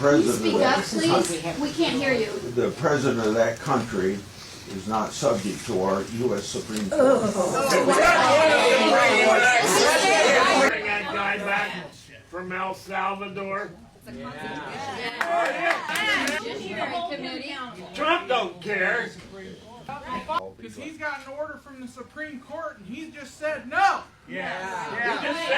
Speak up, please. We can't hear you. The president of that country is not subject to our U.S. Supreme Court. Bring that guy back from El Salvador. Trump don't care. Because he's got an order from the Supreme Court and he's just said no.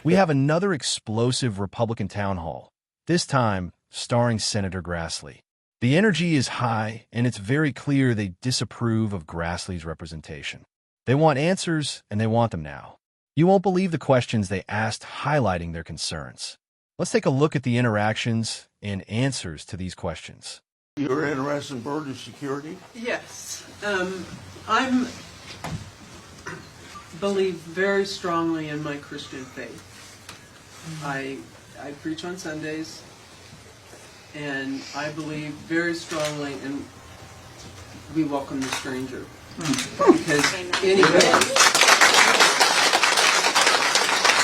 We have another explosive Republican town hall, this time starring Senator Grassley. The energy is high, and it's very clear they disapprove of Grassley's representation. They want answers, and they want them now. You won't believe the questions they asked highlighting their concerns. Let's take a look at the interactions and answers to these questions. You're interested in border security? Yes. I believe very strongly in my Christian faith. I preach on Sundays, and I believe very strongly in we welcome the stranger. Because anybody...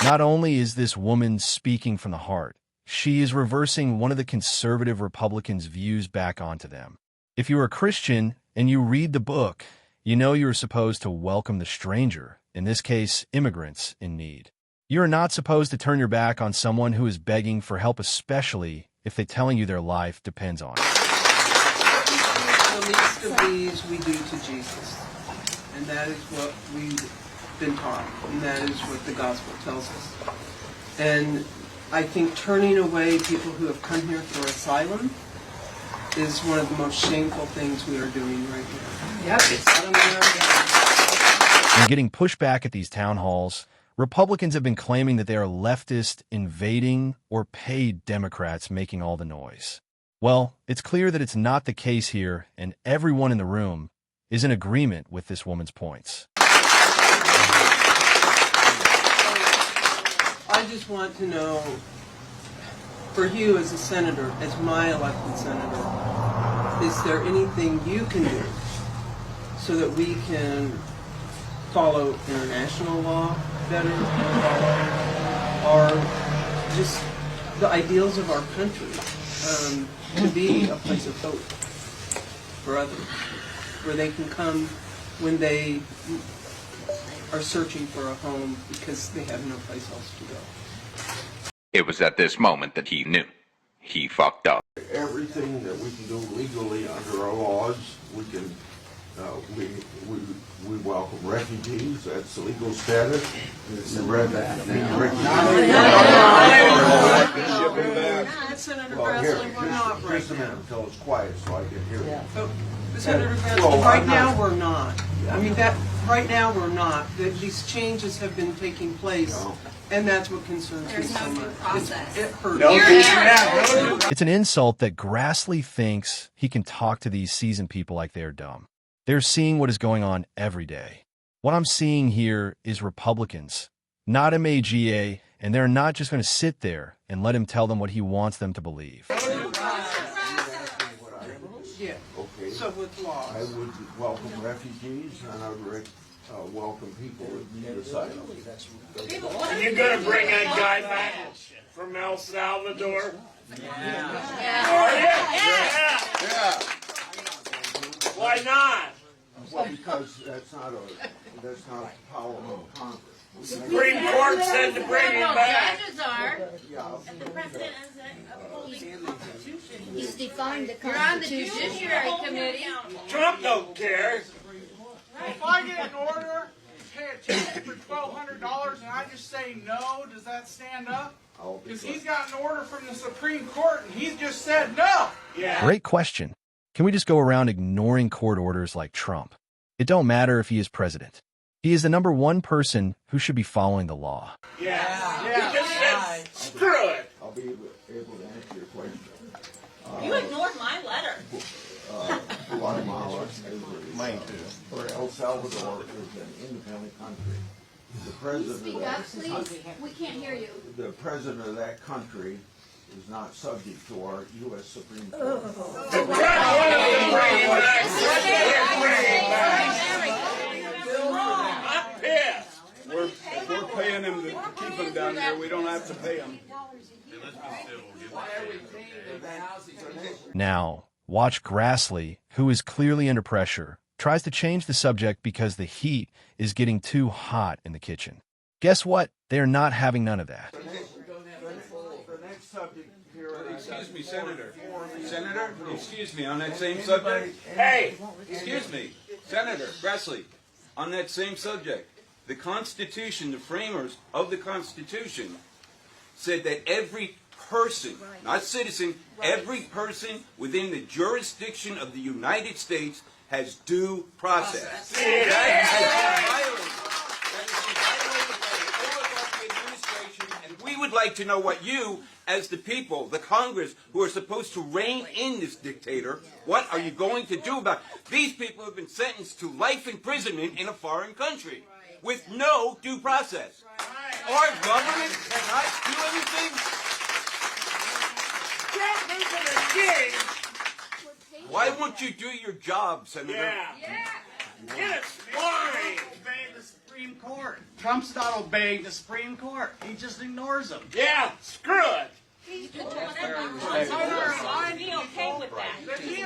Not only is this woman speaking from the heart, she is reversing one of the conservative Republicans' views back onto them. If you're a Christian and you read the book, you know you're supposed to welcome the stranger, in this case, immigrants in need. You're not supposed to turn your back on someone who is begging for help, especially if they're telling you their life depends on it. The least of these we do to Jesus. And that is what we've been taught. And that is what the gospel tells us. And I think turning away people who have come here for asylum is one of the most shameful things we are doing right now. Yep, it's not America. And getting pushback at these town halls, Republicans have been claiming that they are leftist, invading, or paid Democrats making all the noise. Well, it's clear that it's not the case here, and everyone in the room is in agreement with this woman's points. I just want to know, for you as a senator, as my elected senator, is there anything you can do so that we can follow international law better, or just the ideals of our country, to be a place of hope for others, where they can come when they are searching for a home because they have no place else to go. It was at this moment that he knew. He fucked up. Everything that we can do legally under our laws, we can. We welcome refugees. That's the legal status. Senator Grassley, we're not right just a minute now. until it's quiet so I can hear you. Senator Grassley, right now we're not. I mean, right now we're not. These changes have been taking place, and that's what concerns me so much. It hurts. It's an insult that Grassley thinks he can talk to these seasoned people like they're dumb. They're seeing what is going on every day. What I'm seeing here is Republicans, not MAGA, and they're not just going to sit there and let him tell them what he wants them to believe. Yeah. Okay. So with laws. I would welcome refugees, and I would welcome people who need asylum. Are you going to bring that guy back from El Salvador? Yeah. Why not? Well, because that's not a power of Congress. Supreme Court said to bring him back. Judges are. Yeah. The president he's defined the Constitution. You're on the Judiciary Committee. Trump don't care. If I get an order to pay a ticket for $1,200 and I just say no, does that stand up? Because he's got an order from the Supreme Court and he's just said no. Yeah. Great question. Can we just go around ignoring court orders like Trump? It don't matter if he is president. He is the #1 person who should be following the law. Yeah. He just said, screw it. I'll be able to answer your question. You ignored my letter. Guatemala, mine too, or El Salvador is an independent country. The president Speak up, please. We can't hear you. The president of that country is not subject to our U.S. Supreme Court. I'm pissed. We're paying him to keep him down there. We don't have to pay him. Now, watch Grassley, who is clearly under pressure, tries to change the subject because the heat is getting too hot in the kitchen. Guess what? They are not having none of that. The next subject here. Excuse me, Senator. Senator, excuse me, on that same subject. Hey! Excuse me, Senator Grassley, on that same subject. The Constitution, the framers of the Constitution, said that every person, not citizen, every person within the jurisdiction of the United States has due process. That has been violated. That has been violated by the administration, and we would like to know what you, as the people, the Congress, who are supposed to rein in this dictator, what are you going to do about it? These people have been sentenced to life imprisonment in a foreign country with no due process. Our government cannot do anything. Why won't you do your job, Senator? Yeah. Get fine. Obeying the Supreme Court. Trump's not obeying the Supreme Court. He just ignores them. Yeah, screw it. Be okay with that.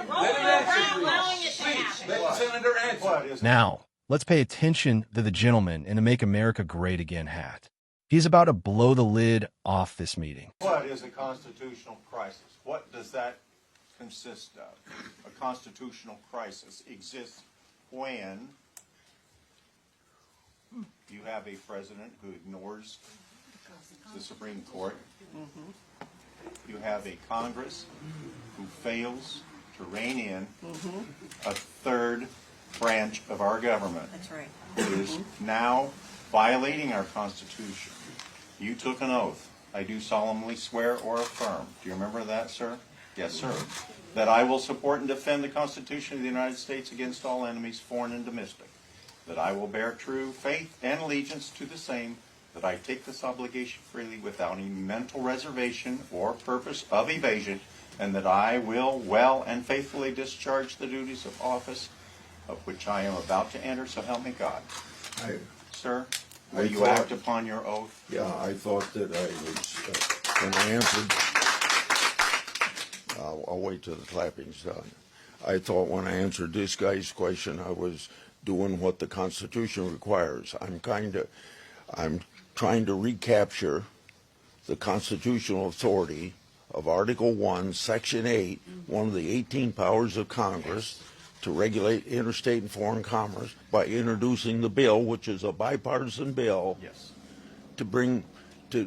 Rolling around, allowing it to happen. Let the Senator answer. Now, let's pay attention to the gentleman in the Make America Great Again hat. He's about to blow the lid off this meeting. What is a constitutional crisis? What does that consist of? A constitutional crisis exists when you have a president who ignores the Supreme Court. You have a Congress who fails to rein in a third branch of our government. That's right. Who is now violating our Constitution. You took an oath. I do solemnly swear or affirm. Do you remember that, sir? Yes, sir. That I will support and defend the Constitution of the United States against all enemies, foreign and domestic. That I will bear true faith and allegiance to the same. That I take this obligation freely without any mental reservation or purpose of evasion. And that I will well and faithfully discharge the duties of office of which I am about to enter, so help me God. Sir, will you act upon your oath? Yeah, I thought that I was, when I answered, I'll wait till the clapping's done. I thought when I answered this guy's question, I was doing what the Constitution requires. I'm trying to recapture the constitutional authority of Article 1, Section 8, one of the 18 powers of Congress, to regulate interstate and foreign commerce by introducing the bill, which is a bipartisan bill, to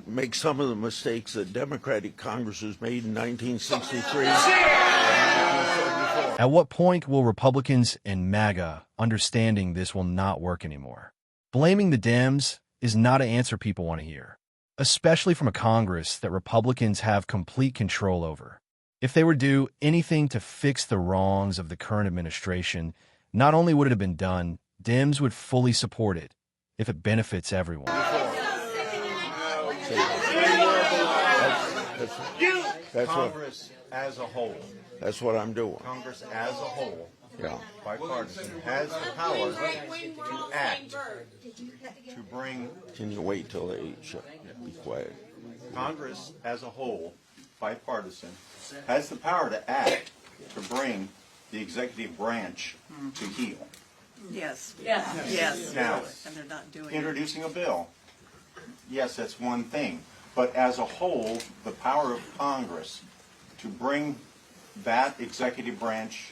make some of the mistakes that Democratic Congresses made in 1963 and 1974. At what point will Republicans and MAGA understanding this will not work anymore? Blaming the Dems is not an answer people want to hear, especially from a Congress that Republicans have complete control over. If they were to do anything to fix the wrongs of the current administration, not only would it have been done, Dems would fully support it if it benefits everyone. That's Congress as a whole. That's what I'm doing. Congress as a whole, Yeah. bipartisan, has the power to act, to bring Can you wait till they be quiet? Congress as a whole, bipartisan, has the power to act to bring the executive branch to heel. Yes. Yes. Yes. Now, And they're not doing it. introducing a bill, yes, that's one thing. But as a whole, the power of Congress to bring that executive branch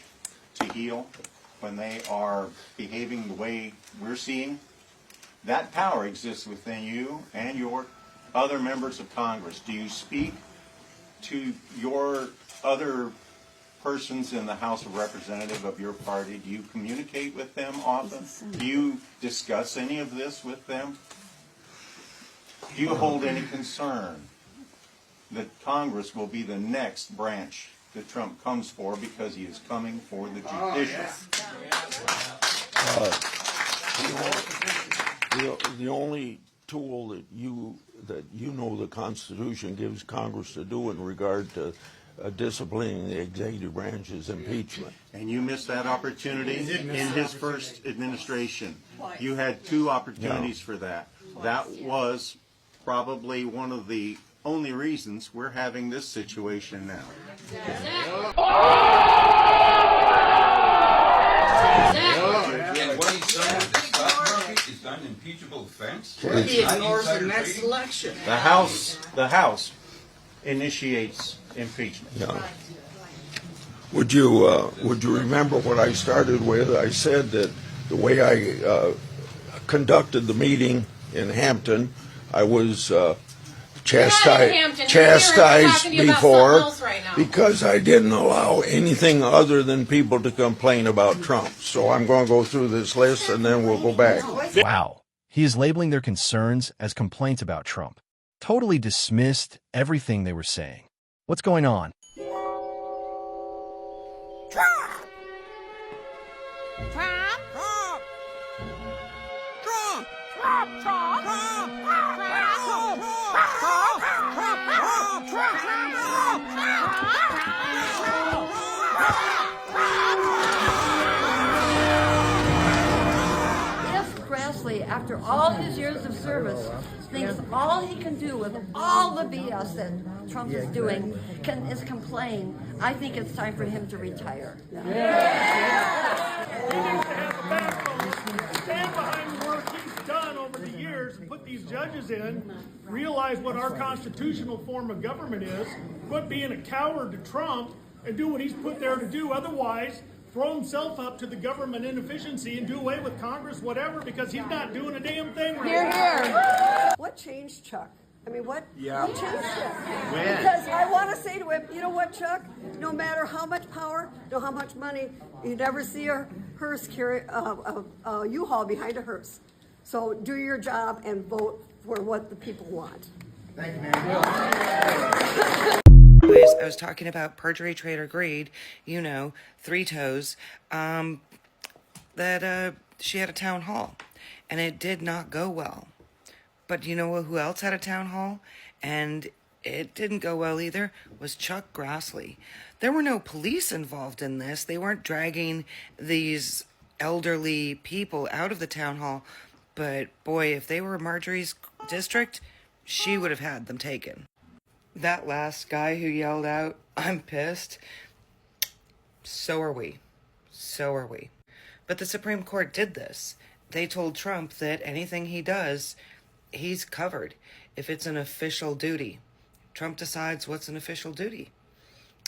to heel when they are behaving the way we're seeing, that power exists within you and your other members of Congress. Do you speak to your other persons in the House of Representatives of your party? Do you communicate with them often? Do you discuss any of this with them? Do you hold any concern that Congress will be the next branch that Trump comes for because he is coming for the judicial? The only tool that you know the Constitution gives Congress to do in regard to disciplining the executive branch is impeachment. And you missed that opportunity in his first administration. You had two opportunities for that. That was probably one of the only reasons we're having this situation now. And what he's done with the stock market is done impeachable offense. He ignores the next election. The House initiates impeachment. Yeah. Would you remember what I started with? I said that the way I conducted the meeting in Hampton, I was chastised before because I didn't allow anything other than people to complain about Trump. So I'm going to go through this list and then we'll go back. Wow. He is labeling their concerns as complaints about Trump. Totally dismissed everything they were saying. What's going on? Grassley, after all his years of service, thinks all he can do with all the BS that Trump is doing is complain. I think it's time for him to retire. Stand behind the work he's done over the years and put these judges in, realize what our constitutional form of government is, quit being a coward to Trump, and do what he's put there to do. Otherwise, throw himself up to the government inefficiency and do away with Congress, whatever, because he's not doing a damn thing right now. What changed Chuck? I mean, what changed him? Because I want to say to him, you know what, Chuck? No matter how much power, no how much money, you never see a hearse carry a U-Haul behind a hearse. So do your job and vote for what the people want. Thank you, ma'am. I was talking about perjury, trade, or greed, you know, three toes, that she had a town hall, and it did not go well. But you know who else had a town hall, and it didn't go well either, was Chuck Grassley. There were no police involved in this. They weren't dragging these elderly people out of the town hall, but boy, if they were Marjorie's district, she would have had them taken. That last guy who yelled out, "I'm pissed," so are we. So are we. But the Supreme Court did this. They told Trump that anything he does, he's covered if it's an official duty. Trump decides what's an official duty.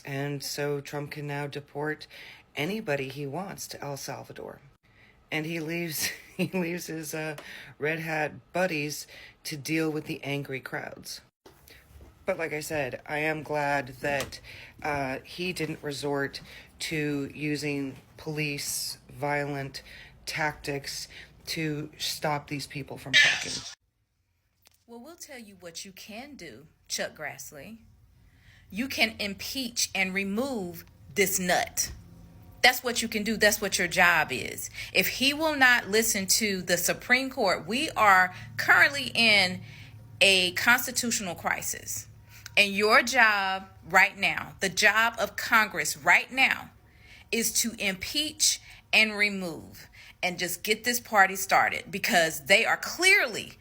And so Trump can now deport anybody he wants to El Salvador. And he leaves his red hat buddies to deal with the angry crowds. But like I said, I am glad that he didn't resort to using police violent tactics to stop these people from talking. Well, we'll tell you what you can do, Chuck Grassley. You can impeach and remove this nut. That's what you can do. That's what your job is. If he will not listen to the Supreme Court, we are currently in a constitutional crisis. And your job right now, the job of Congress right now, is to impeach and remove and just get this party started, because they are clearly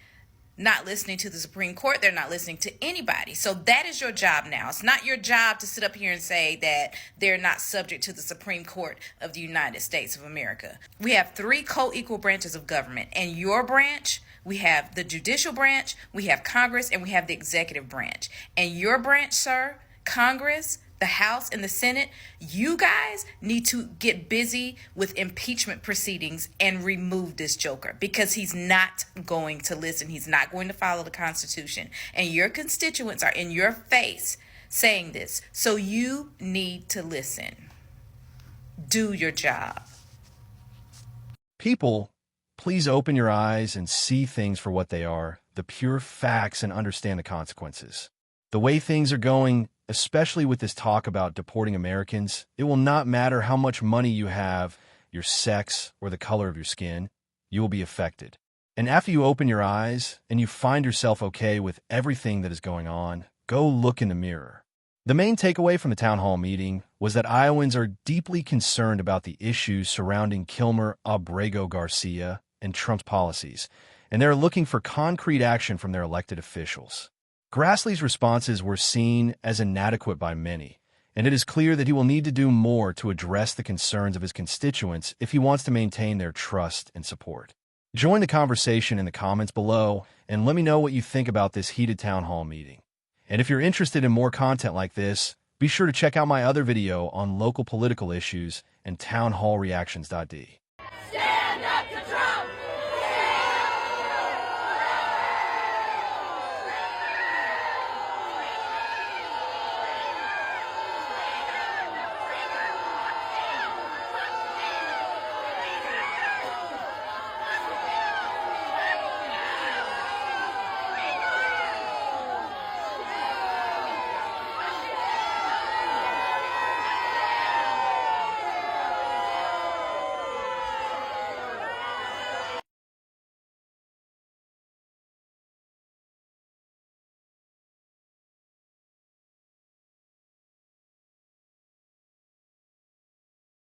not listening to the Supreme Court. They're not listening to anybody. So that is your job now. It's not your job to sit up here and say that they're not subject to the Supreme Court of the United States of America. We have three co-equal branches of government. And your branch, we have the judicial branch, we have Congress, and we have the executive branch. And your branch, sir, Congress, the House, and the Senate, you guys need to get busy with impeachment proceedings and remove this joker, because he's not going to listen. He's not going to follow the Constitution. And your constituents are in your face saying this. So you need to listen. Do your job. People, please open your eyes and see things for what they are, the pure facts, and understand the consequences. The way things are going, especially with this talk about deporting Americans, it will not matter how much money you have, your sex, or the color of your skin, you will be affected. And after you open your eyes and you find yourself okay with everything that is going on, go look in the mirror. The main takeaway from the town hall meeting was that Iowans are deeply concerned about the issues surrounding Kilmer Abrego Garcia and Trump's policies, and they're looking for concrete action from their elected officials. Grassley's responses were seen as inadequate by many, and it is clear that he will need to do more to address the concerns of his constituents if he wants to maintain their trust and support. Join the conversation in the comments below, and let me know what you think about this heated town hall meeting. And if you're interested in more content like this, be sure to check out my other video on local political issues and townhallreactions.d.